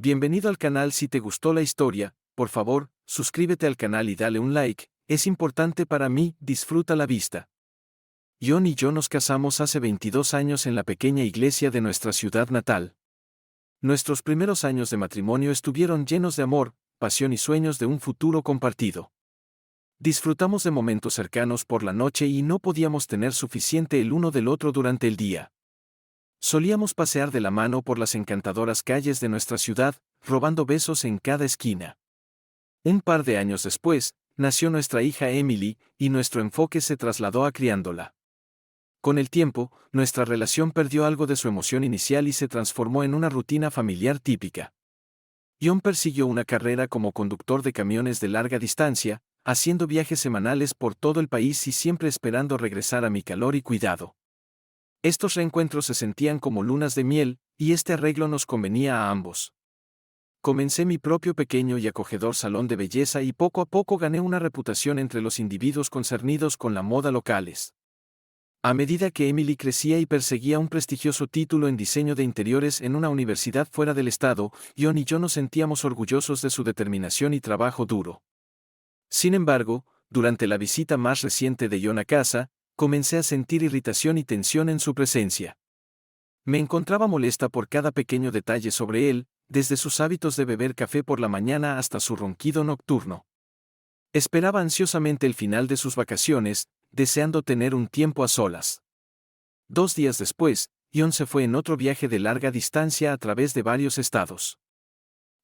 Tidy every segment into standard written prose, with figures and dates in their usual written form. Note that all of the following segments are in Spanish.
Bienvenido al canal. Si te gustó la historia, por favor, suscríbete al canal y dale un like, es importante para mí. Disfruta la vista. John y yo nos casamos hace 22 años en la pequeña iglesia de nuestra ciudad natal. Nuestros primeros años de matrimonio estuvieron llenos de amor, pasión y sueños de un futuro compartido. Disfrutamos de momentos cercanos por la noche y no podíamos tener suficiente el uno del otro durante el día. Solíamos pasear de la mano por las encantadoras calles de nuestra ciudad, robando besos en cada esquina. Un par de años después, nació nuestra hija Emily, y nuestro enfoque se trasladó a criándola. Con el tiempo, nuestra relación perdió algo de su emoción inicial y se transformó en una rutina familiar típica. John persiguió una carrera como conductor de camiones de larga distancia, haciendo viajes semanales por todo el país y siempre esperando regresar a mi calor y cuidado. Estos reencuentros se sentían como lunas de miel, y este arreglo nos convenía a ambos. Comencé mi propio pequeño y acogedor salón de belleza y poco a poco gané una reputación entre los individuos concernidos con la moda locales. A medida que Emily crecía y perseguía un prestigioso título en diseño de interiores en una universidad fuera del estado, John y yo nos sentíamos orgullosos de su determinación y trabajo duro. Sin embargo, durante la visita más reciente de John a casa, comencé a sentir irritación y tensión en su presencia. Me encontraba molesta por cada pequeño detalle sobre él, desde sus hábitos de beber café por la mañana hasta su ronquido nocturno. Esperaba ansiosamente el final de sus vacaciones, deseando tener un tiempo a solas. 2 días después, John se fue en otro viaje de larga distancia a través de varios estados.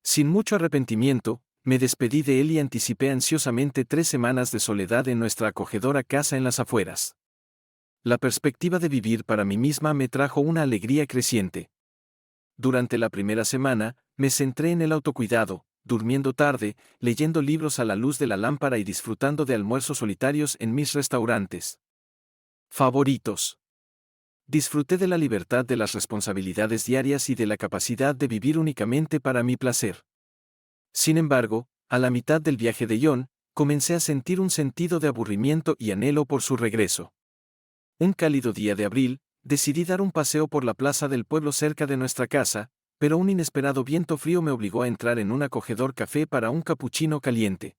Sin mucho arrepentimiento, me despedí de él y anticipé ansiosamente 3 semanas de soledad en nuestra acogedora casa en las afueras. La perspectiva de vivir para mí misma me trajo una alegría creciente. Durante la primera semana, me centré en el autocuidado, durmiendo tarde, leyendo libros a la luz de la lámpara y disfrutando de almuerzos solitarios en mis restaurantes favoritos. Disfruté de la libertad de las responsabilidades diarias y de la capacidad de vivir únicamente para mi placer. Sin embargo, a la mitad del viaje de John, comencé a sentir un sentido de aburrimiento y anhelo por su regreso. Un cálido día de abril, decidí dar un paseo por la plaza del pueblo cerca de nuestra casa, pero un inesperado viento frío me obligó a entrar en un acogedor café para un capuchino caliente.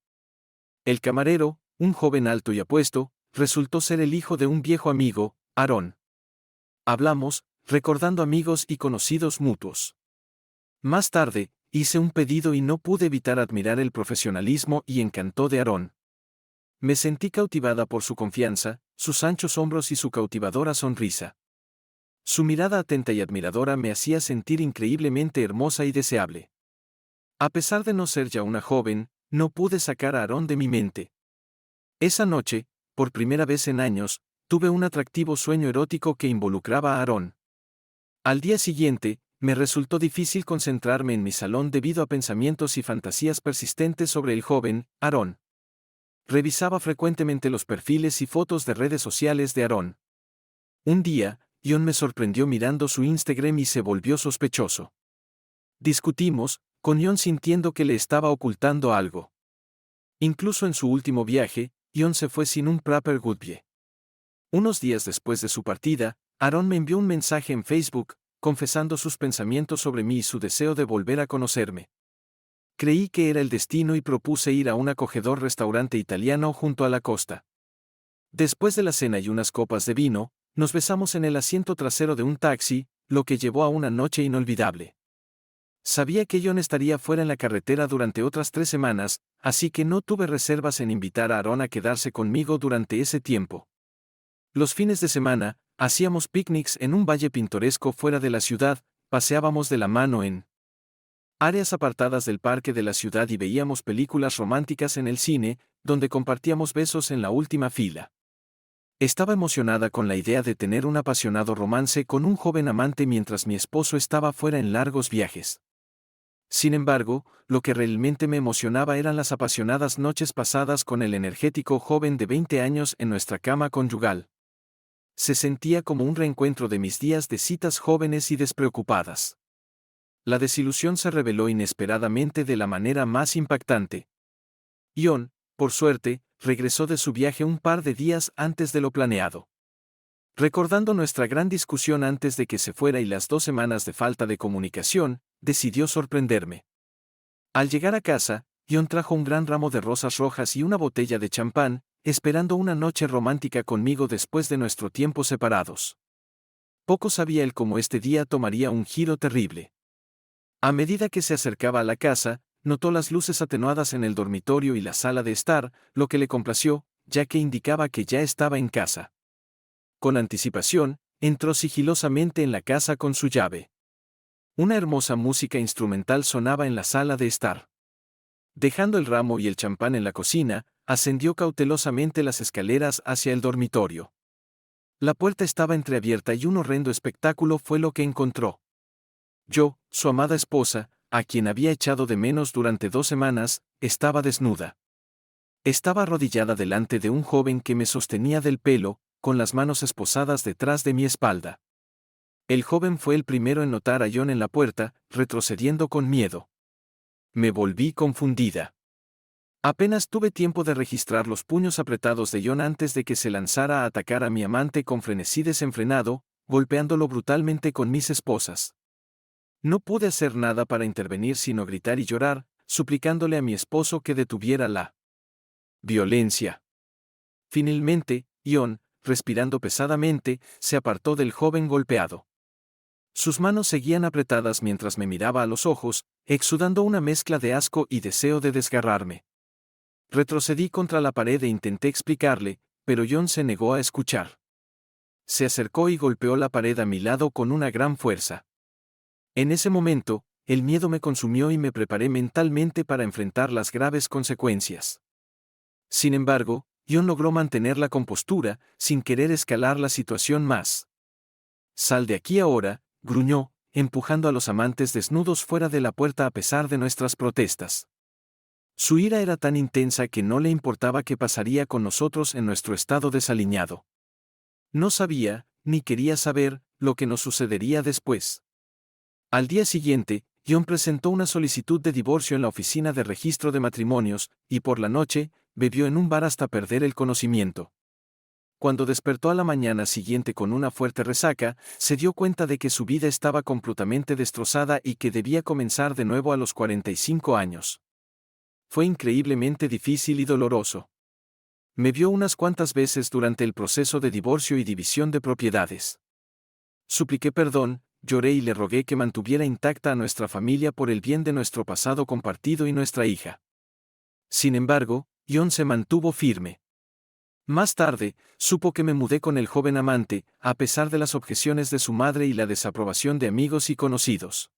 El camarero, un joven alto y apuesto, resultó ser el hijo de un viejo amigo, Aaron. Hablamos, recordando amigos y conocidos mutuos. Más tarde, hice un pedido y no pude evitar admirar el profesionalismo y encanto de Aaron. Me sentí cautivada por su confianza, sus anchos hombros y su cautivadora sonrisa. Su mirada atenta y admiradora me hacía sentir increíblemente hermosa y deseable. A pesar de no ser ya una joven, no pude sacar a Aaron de mi mente. Esa noche, por primera vez en años, tuve un atractivo sueño erótico que involucraba a Aaron. Al día siguiente, me resultó difícil concentrarme en mi salón debido a pensamientos y fantasías persistentes sobre el joven, Aaron. Revisaba frecuentemente los perfiles y fotos de redes sociales de Aaron. Un día, John me sorprendió mirando su Instagram y se volvió sospechoso. Discutimos, con John sintiendo que le estaba ocultando algo. Incluso en su último viaje, John se fue sin un proper goodbye. Unos días después de su partida, Aaron me envió un mensaje en Facebook, confesando sus pensamientos sobre mí y su deseo de volver a conocerme. Creí que era el destino y propuse ir a un acogedor restaurante italiano junto a la costa. Después de la cena y unas copas de vino, nos besamos en el asiento trasero de un taxi, lo que llevó a una noche inolvidable. Sabía que John estaría fuera en la carretera durante otras 3 semanas, así que no tuve reservas en invitar a Aaron a quedarse conmigo durante ese tiempo. Los fines de semana, hacíamos picnics en un valle pintoresco fuera de la ciudad, paseábamos de la mano en áreas apartadas del parque de la ciudad y veíamos películas románticas en el cine, donde compartíamos besos en la última fila. Estaba emocionada con la idea de tener un apasionado romance con un joven amante mientras mi esposo estaba fuera en largos viajes. Sin embargo, lo que realmente me emocionaba eran las apasionadas noches pasadas con el energético joven de 20 años en nuestra cama conyugal. Se sentía como un reencuentro de mis días de citas jóvenes y despreocupadas. La desilusión se reveló inesperadamente de la manera más impactante. John, por suerte, regresó de su viaje un par de días antes de lo planeado. Recordando nuestra gran discusión antes de que se fuera y las 2 semanas de falta de comunicación, decidió sorprenderme. Al llegar a casa, John trajo un gran ramo de rosas rojas y una botella de champán, esperando una noche romántica conmigo después de nuestro tiempo separados. Poco sabía él cómo este día tomaría un giro terrible. A medida que se acercaba a la casa, notó las luces atenuadas en el dormitorio y la sala de estar, lo que le complació, ya que indicaba que ya estaba en casa. Con anticipación, entró sigilosamente en la casa con su llave. Una hermosa música instrumental sonaba en la sala de estar. Dejando el ramo y el champán en la cocina, ascendió cautelosamente las escaleras hacia el dormitorio. La puerta estaba entreabierta y un horrendo espectáculo fue lo que encontró. Yo, su amada esposa, a quien había echado de menos durante 2 semanas, estaba desnuda. Estaba arrodillada delante de un joven que me sostenía del pelo, con las manos esposadas detrás de mi espalda. El joven fue el primero en notar a John en la puerta, retrocediendo con miedo. Me volví confundida. Apenas tuve tiempo de registrar los puños apretados de John antes de que se lanzara a atacar a mi amante con frenesí desenfrenado, golpeándolo brutalmente con mis esposas. No pude hacer nada para intervenir sino gritar y llorar, suplicándole a mi esposo que detuviera la violencia. Finalmente, John, respirando pesadamente, se apartó del joven golpeado. Sus manos seguían apretadas mientras me miraba a los ojos, exudando una mezcla de asco y deseo de desgarrarme. Retrocedí contra la pared e intenté explicarle, pero John se negó a escuchar. Se acercó y golpeó la pared a mi lado con una gran fuerza. En ese momento, el miedo me consumió y me preparé mentalmente para enfrentar las graves consecuencias. Sin embargo, John logró mantener la compostura, sin querer escalar la situación más. «Sal de aquí ahora», gruñó, empujando a los amantes desnudos fuera de la puerta a pesar de nuestras protestas. Su ira era tan intensa que no le importaba qué pasaría con nosotros en nuestro estado desaliñado. No sabía, ni quería saber, lo que nos sucedería después. Al día siguiente, John presentó una solicitud de divorcio en la oficina de registro de matrimonios, y por la noche, bebió en un bar hasta perder el conocimiento. Cuando despertó a la mañana siguiente con una fuerte resaca, se dio cuenta de que su vida estaba completamente destrozada y que debía comenzar de nuevo a los 45 años. Fue increíblemente difícil y doloroso. Me vio unas cuantas veces durante el proceso de divorcio y división de propiedades. Supliqué perdón, lloré y le rogué que mantuviera intacta a nuestra familia por el bien de nuestro pasado compartido y nuestra hija. Sin embargo, John se mantuvo firme. Más tarde, supo que me mudé con el joven amante, a pesar de las objeciones de su madre y la desaprobación de amigos y conocidos.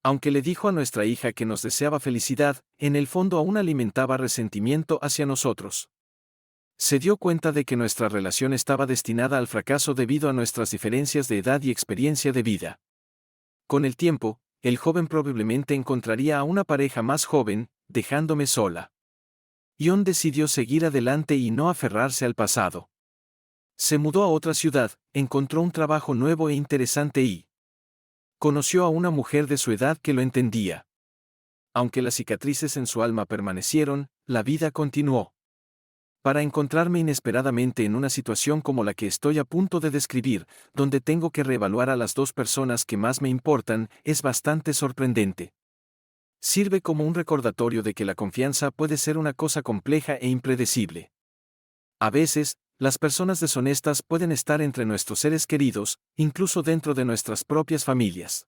Aunque le dijo a nuestra hija que nos deseaba felicidad, en el fondo aún alimentaba resentimiento hacia nosotros. Se dio cuenta de que nuestra relación estaba destinada al fracaso debido a nuestras diferencias de edad y experiencia de vida. Con el tiempo, el joven probablemente encontraría a una pareja más joven, dejándome sola. John decidió seguir adelante y no aferrarse al pasado. Se mudó a otra ciudad, encontró un trabajo nuevo e interesante y conoció a una mujer de su edad que lo entendía. Aunque las cicatrices en su alma permanecieron, la vida continuó. Para encontrarme inesperadamente en una situación como la que estoy a punto de describir, donde tengo que reevaluar a las 2 personas que más me importan, es bastante sorprendente. Sirve como un recordatorio de que la confianza puede ser una cosa compleja e impredecible. A veces, las personas deshonestas pueden estar entre nuestros seres queridos, incluso dentro de nuestras propias familias.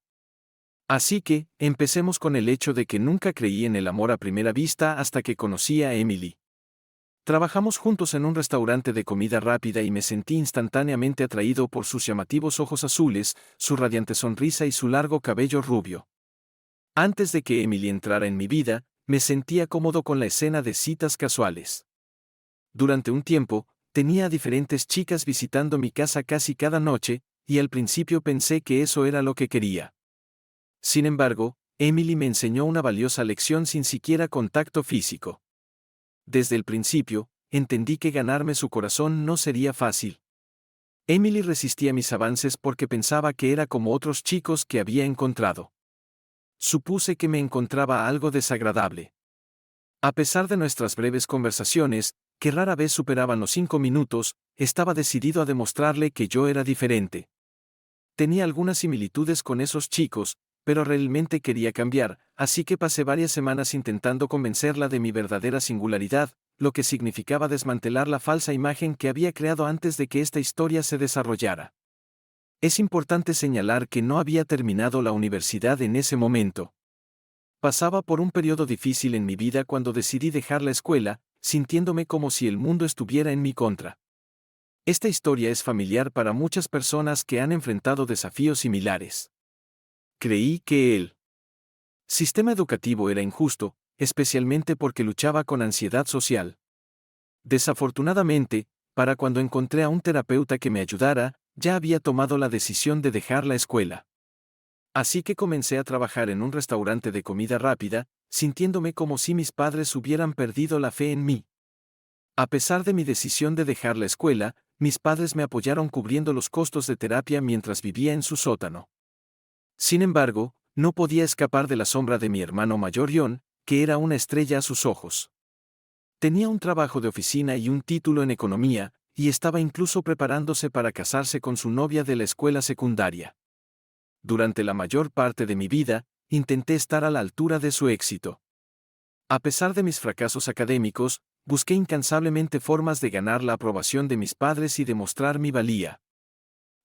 Así que, empecemos con el hecho de que nunca creí en el amor a primera vista hasta que conocí a Emily. Trabajamos juntos en un restaurante de comida rápida y me sentí instantáneamente atraído por sus llamativos ojos azules, su radiante sonrisa y su largo cabello rubio. Antes de que Emily entrara en mi vida, me sentía cómodo con la escena de citas casuales. Durante un tiempo, tenía a diferentes chicas visitando mi casa casi cada noche, y al principio pensé que eso era lo que quería. Sin embargo, Emily me enseñó una valiosa lección sin siquiera contacto físico. Desde el principio, entendí que ganarme su corazón no sería fácil. Emily resistía mis avances porque pensaba que era como otros chicos que había encontrado. Supuse que me encontraba algo desagradable. A pesar de nuestras breves conversaciones, que rara vez superaban los 5 minutos, estaba decidido a demostrarle que yo era diferente. Tenía algunas similitudes con esos chicos, pero realmente quería cambiar, así que pasé varias semanas intentando convencerla de mi verdadera singularidad, lo que significaba desmantelar la falsa imagen que había creado antes de que esta historia se desarrollara. Es importante señalar que no había terminado la universidad en ese momento. Pasaba por un periodo difícil en mi vida cuando decidí dejar la escuela, sintiéndome como si el mundo estuviera en mi contra. Esta historia es familiar para muchas personas que han enfrentado desafíos similares. Creí que el sistema educativo era injusto, especialmente porque luchaba con ansiedad social. Desafortunadamente, para cuando encontré a un terapeuta que me ayudara, ya había tomado la decisión de dejar la escuela. Así que comencé a trabajar en un restaurante de comida rápida, sintiéndome como si mis padres hubieran perdido la fe en mí. A pesar de mi decisión de dejar la escuela, mis padres me apoyaron cubriendo los costos de terapia mientras vivía en su sótano. Sin embargo, no podía escapar de la sombra de mi hermano mayor John, que era una estrella a sus ojos. Tenía un trabajo de oficina y un título en economía, y estaba incluso preparándose para casarse con su novia de la escuela secundaria. Durante la mayor parte de mi vida, intenté estar a la altura de su éxito. A pesar de mis fracasos académicos, busqué incansablemente formas de ganar la aprobación de mis padres y demostrar mi valía.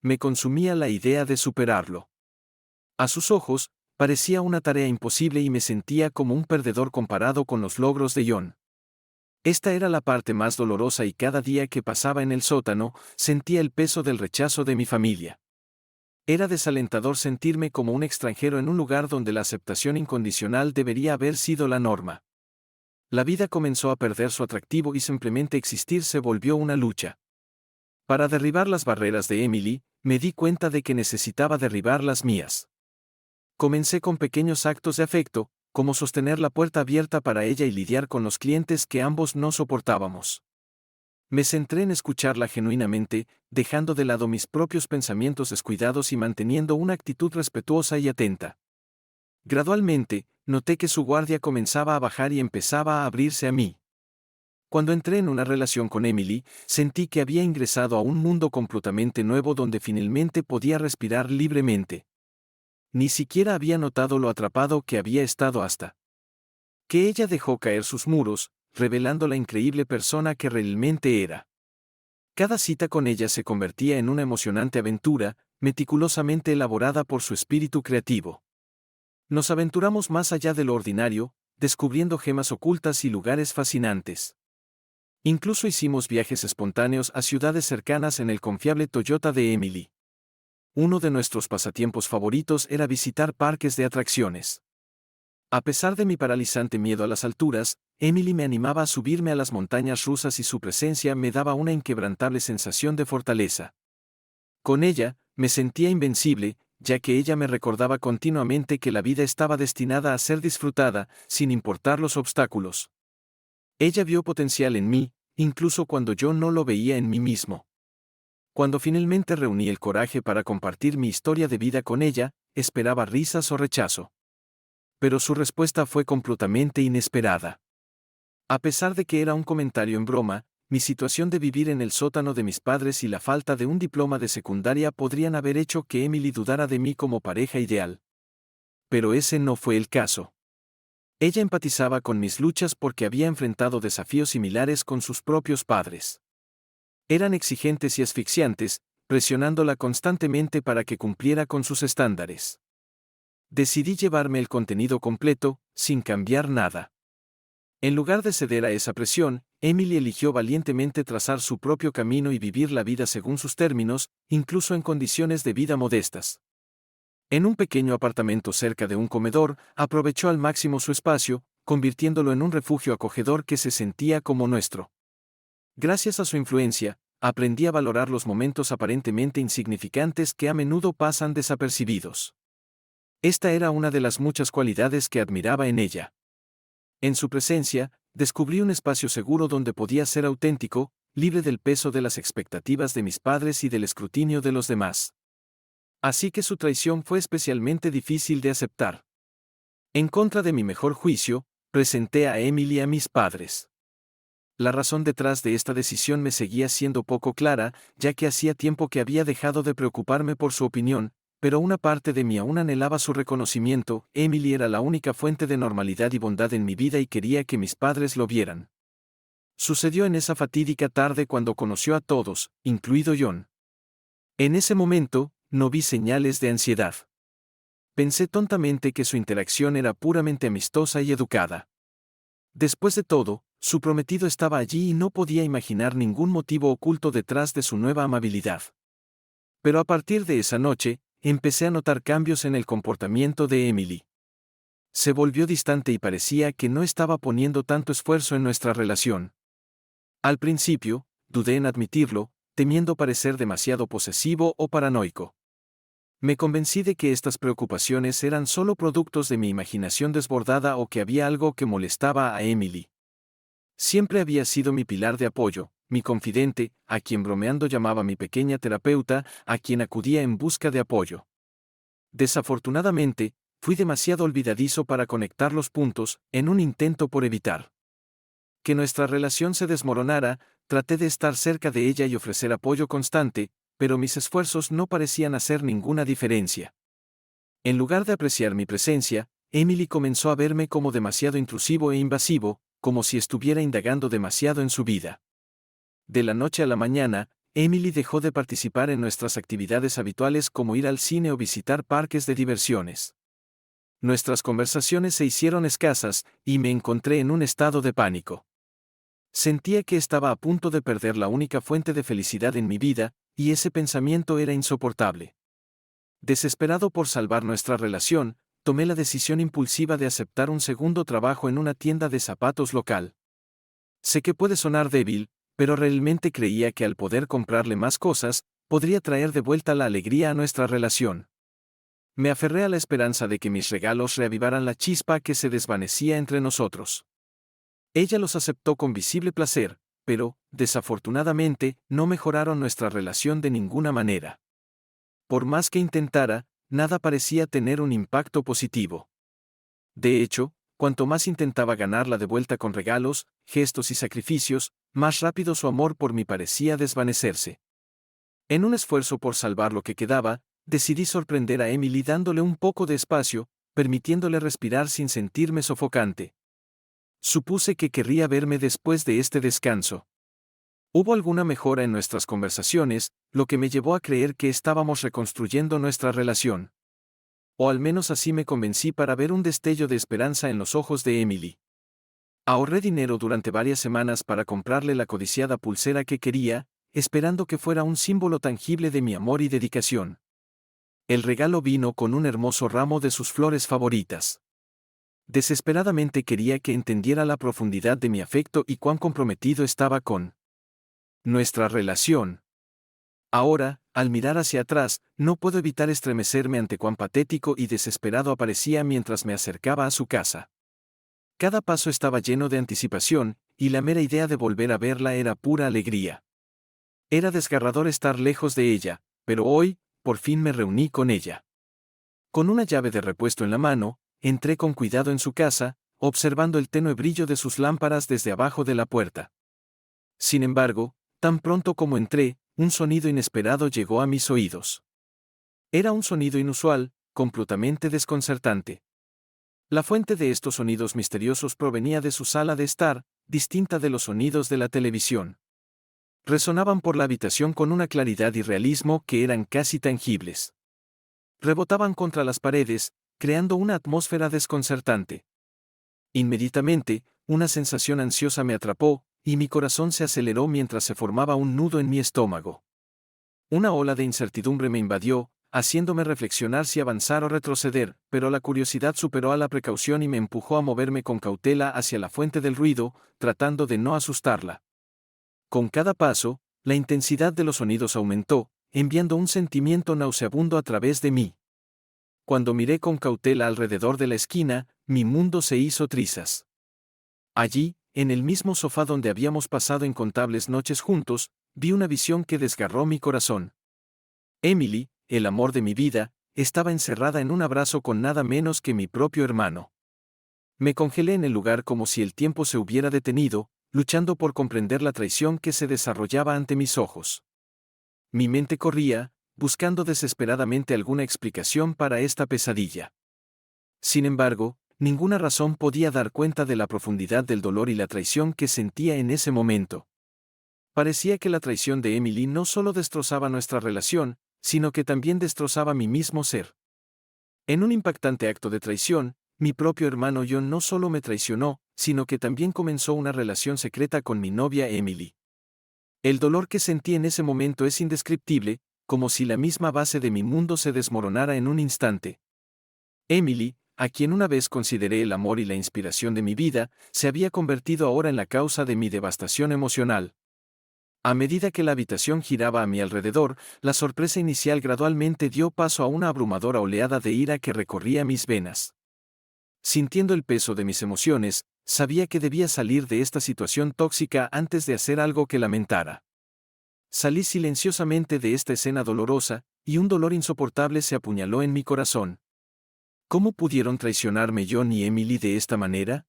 Me consumía la idea de superarlo. A sus ojos, parecía una tarea imposible y me sentía como un perdedor comparado con los logros de John. Esta era la parte más dolorosa y cada día que pasaba en el sótano, sentía el peso del rechazo de mi familia. Era desalentador sentirme como un extranjero en un lugar donde la aceptación incondicional debería haber sido la norma. La vida comenzó a perder su atractivo y simplemente existir se volvió una lucha. Para derribar las barreras de Emily, me di cuenta de que necesitaba derribar las mías. Comencé con pequeños actos de afecto, como sostener la puerta abierta para ella y lidiar con los clientes que ambos no soportábamos. Me centré en escucharla genuinamente, dejando de lado mis propios pensamientos descuidados y manteniendo una actitud respetuosa y atenta. Gradualmente, noté que su guardia comenzaba a bajar y empezaba a abrirse a mí. Cuando entré en una relación con Emily, sentí que había ingresado a un mundo completamente nuevo donde finalmente podía respirar libremente. Ni siquiera había notado lo atrapado que había estado hasta que ella dejó caer sus muros, revelando la increíble persona que realmente era. Cada cita con ella se convertía en una emocionante aventura, meticulosamente elaborada por su espíritu creativo. Nos aventuramos más allá de lo ordinario, descubriendo gemas ocultas y lugares fascinantes. Incluso hicimos viajes espontáneos a ciudades cercanas en el confiable Toyota de Emily. Uno de nuestros pasatiempos favoritos era visitar parques de atracciones. A pesar de mi paralizante miedo a las alturas, Emily me animaba a subirme a las montañas rusas y su presencia me daba una inquebrantable sensación de fortaleza. Con ella, me sentía invencible, ya que ella me recordaba continuamente que la vida estaba destinada a ser disfrutada, sin importar los obstáculos. Ella vio potencial en mí, incluso cuando yo no lo veía en mí mismo. Cuando finalmente reuní el coraje para compartir mi historia de vida con ella, esperaba risas o rechazo. Pero su respuesta fue completamente inesperada. A pesar de que era un comentario en broma, mi situación de vivir en el sótano de mis padres y la falta de un diploma de secundaria podrían haber hecho que Emily dudara de mí como pareja ideal. Pero ese no fue el caso. Ella empatizaba con mis luchas porque había enfrentado desafíos similares con sus propios padres. Eran exigentes y asfixiantes, presionándola constantemente para que cumpliera con sus estándares. Decidí llevarme el contenido completo, sin cambiar nada. En lugar de ceder a esa presión, Emily eligió valientemente trazar su propio camino y vivir la vida según sus términos, incluso en condiciones de vida modestas. En un pequeño apartamento cerca de un comedor, aprovechó al máximo su espacio, convirtiéndolo en un refugio acogedor que se sentía como nuestro. Gracias a su influencia, aprendí a valorar los momentos aparentemente insignificantes que a menudo pasan desapercibidos. Esta era una de las muchas cualidades que admiraba en ella. En su presencia, descubrí un espacio seguro donde podía ser auténtico, libre del peso de las expectativas de mis padres y del escrutinio de los demás. Así que su traición fue especialmente difícil de aceptar. En contra de mi mejor juicio, presenté a Emily a mis padres. La razón detrás de esta decisión me seguía siendo poco clara, ya que hacía tiempo que había dejado de preocuparme por su opinión, pero una parte de mí aún anhelaba su reconocimiento. Emily era la única fuente de normalidad y bondad en mi vida y quería que mis padres lo vieran. Sucedió en esa fatídica tarde cuando conoció a todos, incluido John. En ese momento, no vi señales de ansiedad. Pensé tontamente que su interacción era puramente amistosa y educada. Después de todo, su prometido estaba allí y no podía imaginar ningún motivo oculto detrás de su nueva amabilidad. Pero a partir de esa noche, empecé a notar cambios en el comportamiento de Emily. Se volvió distante y parecía que no estaba poniendo tanto esfuerzo en nuestra relación. Al principio, dudé en admitirlo, temiendo parecer demasiado posesivo o paranoico. Me convencí de que estas preocupaciones eran solo productos de mi imaginación desbordada o que había algo que molestaba a Emily. Siempre había sido mi pilar de apoyo, mi confidente, a quien bromeando llamaba mi pequeña terapeuta, a quien acudía en busca de apoyo. Desafortunadamente, fui demasiado olvidadizo para conectar los puntos, en un intento por evitar que nuestra relación se desmoronara. Traté de estar cerca de ella y ofrecer apoyo constante, pero mis esfuerzos no parecían hacer ninguna diferencia. En lugar de apreciar mi presencia, Emily comenzó a verme como demasiado intrusivo e invasivo, como si estuviera indagando demasiado en su vida. De la noche a la mañana, Emily dejó de participar en nuestras actividades habituales como ir al cine o visitar parques de diversiones. Nuestras conversaciones se hicieron escasas, y me encontré en un estado de pánico. Sentía que estaba a punto de perder la única fuente de felicidad en mi vida, y ese pensamiento era insoportable. Desesperado por salvar nuestra relación, tomé la decisión impulsiva de aceptar un segundo trabajo en una tienda de zapatos local. Sé que puede sonar débil, pero realmente creía que al poder comprarle más cosas, podría traer de vuelta la alegría a nuestra relación. Me aferré a la esperanza de que mis regalos reavivaran la chispa que se desvanecía entre nosotros. Ella los aceptó con visible placer, pero, desafortunadamente, no mejoraron nuestra relación de ninguna manera. Por más que intentara, nada parecía tener un impacto positivo. De hecho, cuanto más intentaba ganarla de vuelta con regalos, gestos y sacrificios, más rápido su amor por mí parecía desvanecerse. En un esfuerzo por salvar lo que quedaba, decidí sorprender a Emily dándole un poco de espacio, permitiéndole respirar sin sentirme sofocante. Supuse que querría verme después de este descanso. Hubo alguna mejora en nuestras conversaciones, lo que me llevó a creer que estábamos reconstruyendo nuestra relación. O al menos así me convencí para ver un destello de esperanza en los ojos de Emily. Ahorré dinero durante varias semanas para comprarle la codiciada pulsera que quería, esperando que fuera un símbolo tangible de mi amor y dedicación. El regalo vino con un hermoso ramo de sus flores favoritas. Desesperadamente quería que entendiera la profundidad de mi afecto y cuán comprometido estaba con nuestra relación. Ahora, al mirar hacia atrás, no puedo evitar estremecerme ante cuán patético y desesperado aparecía mientras me acercaba a su casa. Cada paso estaba lleno de anticipación, y la mera idea de volver a verla era pura alegría. Era desgarrador estar lejos de ella, pero hoy, por fin me reuní con ella. Con una llave de repuesto en la mano, entré con cuidado en su casa, observando el tenue brillo de sus lámparas desde abajo de la puerta. Sin embargo, tan pronto como entré, un sonido inesperado llegó a mis oídos. Era un sonido inusual, completamente desconcertante. La fuente de estos sonidos misteriosos provenía de su sala de estar, distinta de los sonidos de la televisión. Resonaban por la habitación con una claridad y realismo que eran casi tangibles. Rebotaban contra las paredes, creando una atmósfera desconcertante. Inmediatamente, una sensación ansiosa me atrapó, y mi corazón se aceleró mientras se formaba un nudo en mi estómago. Una ola de incertidumbre me invadió, haciéndome reflexionar si avanzar o retroceder, pero la curiosidad superó a la precaución y me empujó a moverme con cautela hacia la fuente del ruido, tratando de no asustarla. Con cada paso, la intensidad de los sonidos aumentó, enviando un sentimiento nauseabundo a través de mí. Cuando miré con cautela alrededor de la esquina, mi mundo se hizo trizas. Allí, en el mismo sofá donde habíamos pasado incontables noches juntos, vi una visión que desgarró mi corazón. Emily, el amor de mi vida, estaba encerrada en un abrazo con nada menos que mi propio hermano. Me congelé en el lugar como si el tiempo se hubiera detenido, luchando por comprender la traición que se desarrollaba ante mis ojos. Mi mente corría, buscando desesperadamente alguna explicación para esta pesadilla. Sin embargo, ninguna razón podía dar cuenta de la profundidad del dolor y la traición que sentía en ese momento. Parecía que la traición de Emily no solo destrozaba nuestra relación, sino que también destrozaba mi mismo ser. En un impactante acto de traición, mi propio hermano John no solo me traicionó, sino que también comenzó una relación secreta con mi novia Emily. El dolor que sentí en ese momento es indescriptible, como si la misma base de mi mundo se desmoronara en un instante. Emily, a quien una vez consideré el amor y la inspiración de mi vida, se había convertido ahora en la causa de mi devastación emocional. A medida que la habitación giraba a mi alrededor, la sorpresa inicial gradualmente dio paso a una abrumadora oleada de ira que recorría mis venas. Sintiendo el peso de mis emociones, sabía que debía salir de esta situación tóxica antes de hacer algo que lamentara. Salí silenciosamente de esta escena dolorosa, y un dolor insoportable se apuñaló en mi corazón. ¿Cómo pudieron traicionarme John y Emily de esta manera?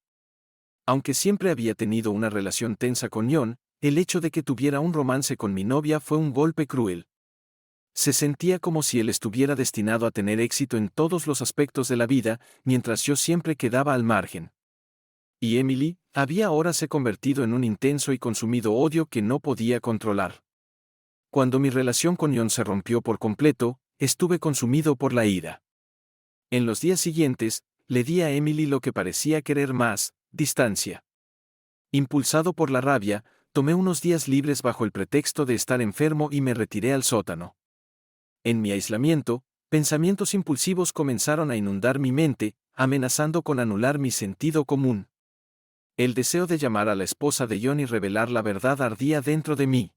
Aunque siempre había tenido una relación tensa con John, el hecho de que tuviera un romance con mi novia fue un golpe cruel. Se sentía como si él estuviera destinado a tener éxito en todos los aspectos de la vida, mientras yo siempre quedaba al margen. Y Emily había ahora se convertido en un intenso y consumido odio que no podía controlar. Cuando mi relación con John se rompió por completo, estuve consumido por la ira. En los días siguientes, le di a Emily lo que parecía querer más, distancia. Impulsado por la rabia, tomé unos días libres bajo el pretexto de estar enfermo y me retiré al sótano. En mi aislamiento, pensamientos impulsivos comenzaron a inundar mi mente, amenazando con anular mi sentido común. El deseo de llamar a la esposa de John y revelar la verdad ardía dentro de mí.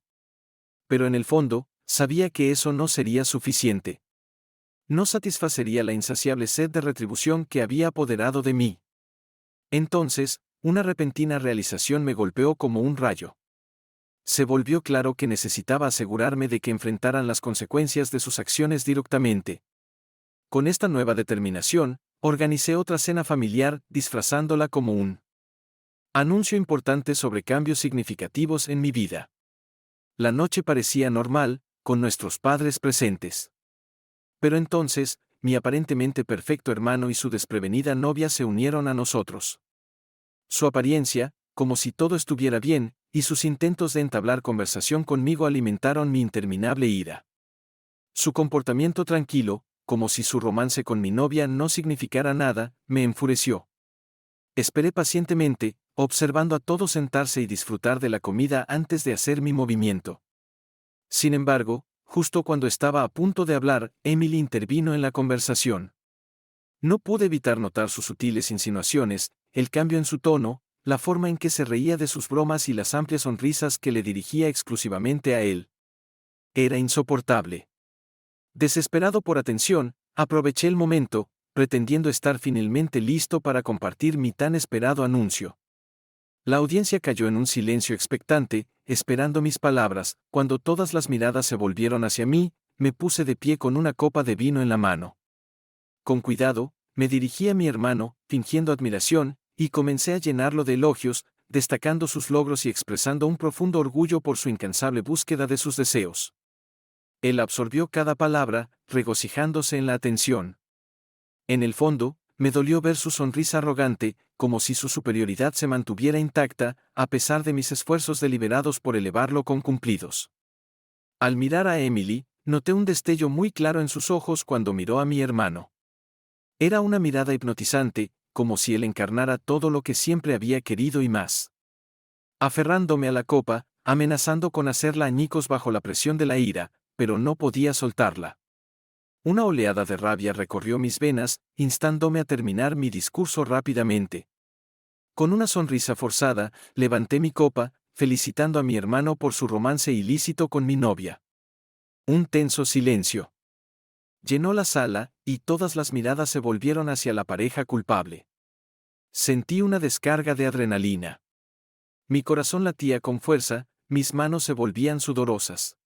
Pero en el fondo, sabía que eso no sería suficiente. No satisfacería la insaciable sed de retribución que había apoderado de mí. Entonces, una repentina realización me golpeó como un rayo. Se volvió claro que necesitaba asegurarme de que enfrentaran las consecuencias de sus acciones directamente. Con esta nueva determinación, organicé otra cena familiar, disfrazándola como un anuncio importante sobre cambios significativos en mi vida. La noche parecía normal, con nuestros padres presentes. Pero entonces, mi aparentemente perfecto hermano y su desprevenida novia se unieron a nosotros. Su apariencia, como si todo estuviera bien, y sus intentos de entablar conversación conmigo alimentaron mi interminable ira. Su comportamiento tranquilo, como si su romance con mi novia no significara nada, me enfureció. Esperé pacientemente, observando a todos sentarse y disfrutar de la comida antes de hacer mi movimiento. Sin embargo, justo cuando estaba a punto de hablar, Emily intervino en la conversación. No pude evitar notar sus sutiles insinuaciones, el cambio en su tono, la forma en que se reía de sus bromas y las amplias sonrisas que le dirigía exclusivamente a él. Era insoportable. Desesperado por atención, aproveché el momento, pretendiendo estar finalmente listo para compartir mi tan esperado anuncio. La audiencia cayó en un silencio expectante, esperando mis palabras. Cuando todas las miradas se volvieron hacia mí, me puse de pie con una copa de vino en la mano. Con cuidado, me dirigí a mi hermano, fingiendo admiración, y comencé a llenarlo de elogios, destacando sus logros y expresando un profundo orgullo por su incansable búsqueda de sus deseos. Él absorbió cada palabra, regocijándose en la atención. En el fondo, me dolió ver su sonrisa arrogante, como si su superioridad se mantuviera intacta, a pesar de mis esfuerzos deliberados por elevarlo con cumplidos. Al mirar a Emily, noté un destello muy claro en sus ojos cuando miró a mi hermano. Era una mirada hipnotizante, como si él encarnara todo lo que siempre había querido y más. Aferrándome a la copa, amenazando con hacerla añicos bajo la presión de la ira, pero no podía soltarla. Una oleada de rabia recorrió mis venas, instándome a terminar mi discurso rápidamente. Con una sonrisa forzada, levanté mi copa, felicitando a mi hermano por su romance ilícito con mi novia. Un tenso silencio llenó la sala, y todas las miradas se volvieron hacia la pareja culpable. Sentí una descarga de adrenalina. Mi corazón latía con fuerza, mis manos se volvían sudorosas.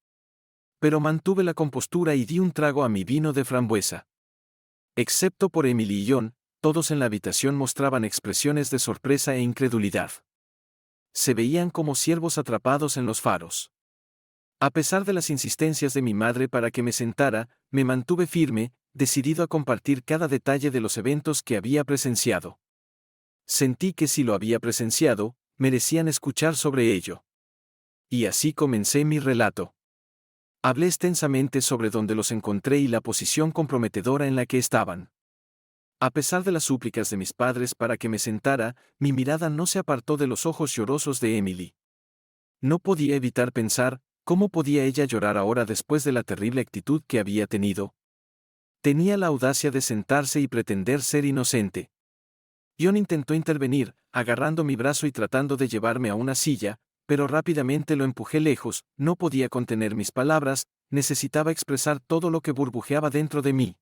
Pero mantuve la compostura y di un trago a mi vino de frambuesa. Excepto por Emily y John, todos en la habitación mostraban expresiones de sorpresa e incredulidad. Se veían como ciervos atrapados en los faros. A pesar de las insistencias de mi madre para que me sentara, me mantuve firme, decidido a compartir cada detalle de los eventos que había presenciado. Sentí que si lo había presenciado, merecían escuchar sobre ello. Y así comencé mi relato. Hablé extensamente sobre dónde los encontré y la posición comprometedora en la que estaban. A pesar de las súplicas de mis padres para que me sentara, mi mirada no se apartó de los ojos llorosos de Emily. No podía evitar pensar, ¿cómo podía ella llorar ahora después de la terrible actitud que había tenido? Tenía la audacia de sentarse y pretender ser inocente. John intentó intervenir, agarrando mi brazo y tratando de llevarme a una silla, pero rápidamente lo empujé lejos, no podía contener mis palabras, necesitaba expresar todo lo que burbujeaba dentro de mí.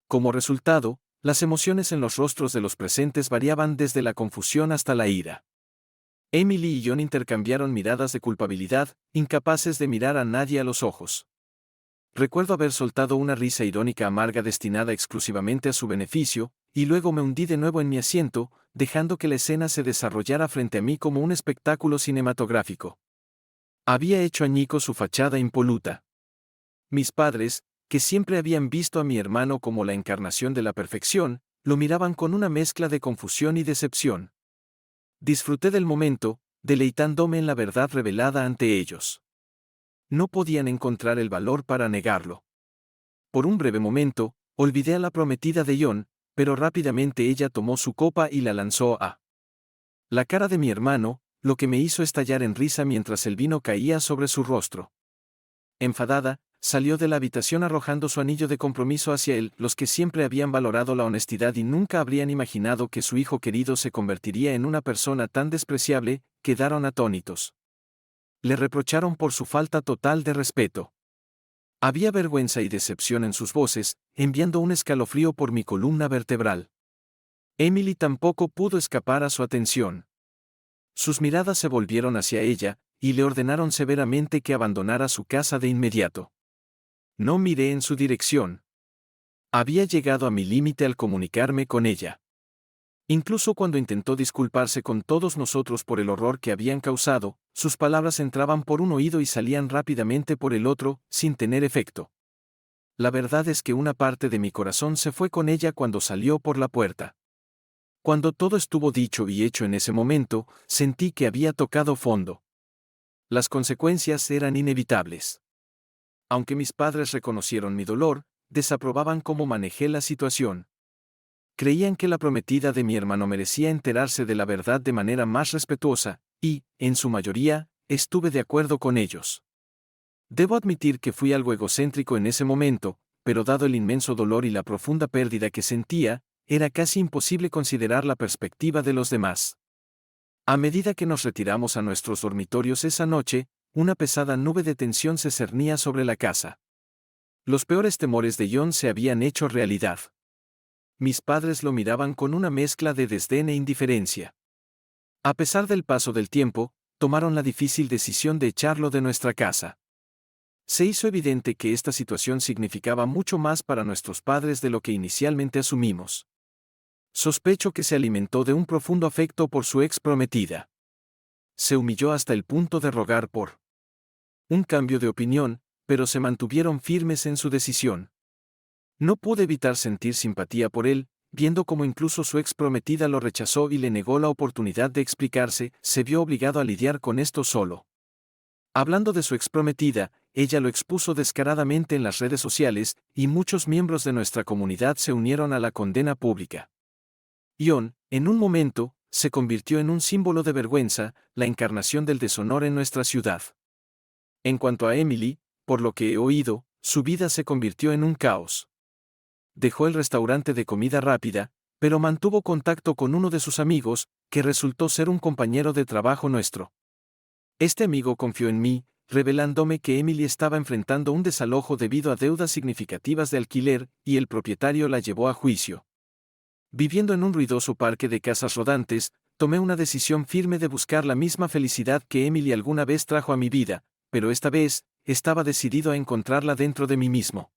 Como resultado, las emociones en los rostros de los presentes variaban desde la confusión hasta la ira. Emily y John intercambiaron miradas de culpabilidad, incapaces de mirar a nadie a los ojos. Recuerdo haber soltado una risa irónica amarga destinada exclusivamente a su beneficio, y luego me hundí de nuevo en mi asiento, dejando que la escena se desarrollara frente a mí como un espectáculo cinematográfico. Había hecho añicos su fachada impoluta. Mis padres, que siempre habían visto a mi hermano como la encarnación de la perfección, lo miraban con una mezcla de confusión y decepción. Disfruté del momento, deleitándome en la verdad revelada ante ellos. No podían encontrar el valor para negarlo. Por un breve momento, olvidé a la prometida de John, pero rápidamente ella tomó su copa y la lanzó a la cara de mi hermano, lo que me hizo estallar en risa mientras el vino caía sobre su rostro. Enfadada, salió de la habitación arrojando su anillo de compromiso hacia él. Los que siempre habían valorado la honestidad y nunca habrían imaginado que su hijo querido se convertiría en una persona tan despreciable, quedaron atónitos. Le reprocharon por su falta total de respeto. Había vergüenza y decepción en sus voces, enviando un escalofrío por mi columna vertebral. Emily tampoco pudo escapar a su atención. Sus miradas se volvieron hacia ella, y le ordenaron severamente que abandonara su casa de inmediato. No miré en su dirección. Había llegado a mi límite al comunicarme con ella. Incluso cuando intentó disculparse con todos nosotros por el horror que habían causado, sus palabras entraban por un oído y salían rápidamente por el otro, sin tener efecto. La verdad es que una parte de mi corazón se fue con ella cuando salió por la puerta. Cuando todo estuvo dicho y hecho en ese momento, sentí que había tocado fondo. Las consecuencias eran inevitables. Aunque mis padres reconocieron mi dolor, desaprobaban cómo manejé la situación. Creían que la prometida de mi hermano merecía enterarse de la verdad de manera más respetuosa, y, en su mayoría, estuve de acuerdo con ellos. Debo admitir que fui algo egocéntrico en ese momento, pero dado el inmenso dolor y la profunda pérdida que sentía, era casi imposible considerar la perspectiva de los demás. A medida que nos retiramos a nuestros dormitorios esa noche, una pesada nube de tensión se cernía sobre la casa. Los peores temores de John se habían hecho realidad. Mis padres lo miraban con una mezcla de desdén e indiferencia. A pesar del paso del tiempo, tomaron la difícil decisión de echarlo de nuestra casa. Se hizo evidente que esta situación significaba mucho más para nuestros padres de lo que inicialmente asumimos. Sospecho que se alimentó de un profundo afecto por su ex prometida. Se humilló hasta el punto de rogar por un cambio de opinión, pero se mantuvieron firmes en su decisión. No pude evitar sentir simpatía por él, viendo cómo incluso su ex prometida lo rechazó y le negó la oportunidad de explicarse. Se vio obligado a lidiar con esto solo. Hablando de su ex prometida, ella lo expuso descaradamente en las redes sociales, y muchos miembros de nuestra comunidad se unieron a la condena pública. John, en un momento, se convirtió en un símbolo de vergüenza, la encarnación del deshonor en nuestra ciudad. En cuanto a Emily, por lo que he oído, su vida se convirtió en un caos. Dejó el restaurante de comida rápida, pero mantuvo contacto con uno de sus amigos, que resultó ser un compañero de trabajo nuestro. Este amigo confió en mí, revelándome que Emily estaba enfrentando un desalojo debido a deudas significativas de alquiler, y el propietario la llevó a juicio. Viviendo en un ruidoso parque de casas rodantes, tomé una decisión firme de buscar la misma felicidad que Emily alguna vez trajo a mi vida, pero esta vez, estaba decidido a encontrarla dentro de mí mismo.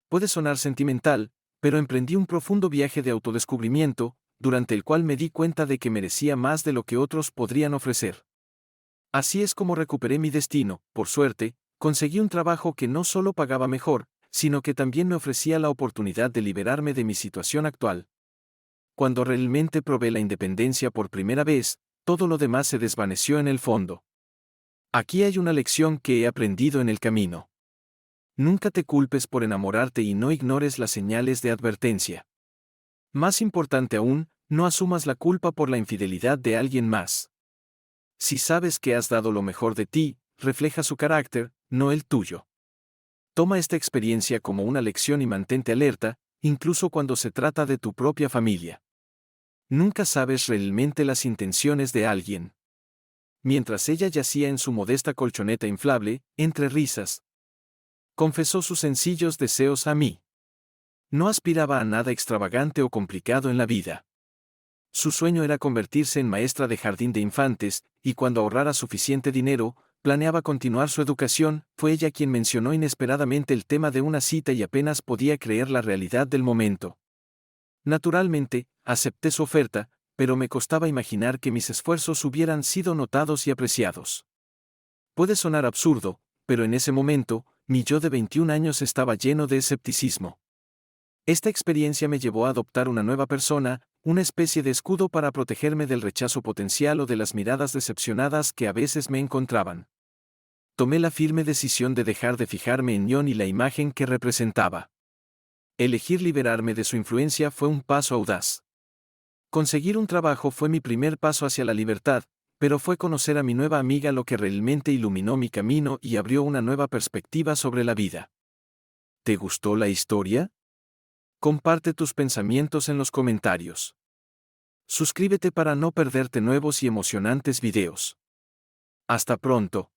Puede sonar sentimental, pero emprendí un profundo viaje de autodescubrimiento, durante el cual me di cuenta de que merecía más de lo que otros podrían ofrecer. Así es como recuperé mi destino, por suerte, Conseguí un trabajo que no solo pagaba mejor, sino que también me ofrecía la oportunidad de liberarme de mi situación actual. Cuando realmente probé la independencia por primera vez, todo lo demás se desvaneció en el fondo. Aquí hay una lección que he aprendido en el camino. Nunca te culpes por enamorarte y no ignores las señales de advertencia. Más importante aún, no asumas la culpa por la infidelidad de alguien más. Si sabes que has dado lo mejor de ti, refleja su carácter, no el tuyo. Toma esta experiencia como una lección y mantente alerta, incluso cuando se trata de tu propia familia. Nunca sabes realmente las intenciones de alguien. Mientras ella yacía en su modesta colchoneta inflable, entre risas, confesó sus sencillos deseos a mí. No aspiraba a nada extravagante o complicado en la vida. Su sueño era convertirse en maestra de jardín de infantes, y cuando ahorrara suficiente dinero, planeaba continuar su educación. Fue ella quien mencionó inesperadamente el tema de una cita y apenas podía creer la realidad del momento. Naturalmente, acepté su oferta, pero me costaba imaginar que mis esfuerzos hubieran sido notados y apreciados. Puede sonar absurdo, pero en ese momento, mi yo de 21 años estaba lleno de escepticismo. Esta experiencia me llevó a adoptar una nueva persona, una especie de escudo para protegerme del rechazo potencial o de las miradas decepcionadas que a veces me encontraban. Tomé la firme decisión de dejar de fijarme en John y la imagen que representaba. Elegir liberarme de su influencia fue un paso audaz. Conseguir un trabajo fue mi primer paso hacia la libertad, pero fue conocer a mi nueva amiga lo que realmente iluminó mi camino y abrió una nueva perspectiva sobre la vida. ¿Te gustó la historia? Comparte tus pensamientos en los comentarios. Suscríbete para no perderte nuevos y emocionantes videos. Hasta pronto.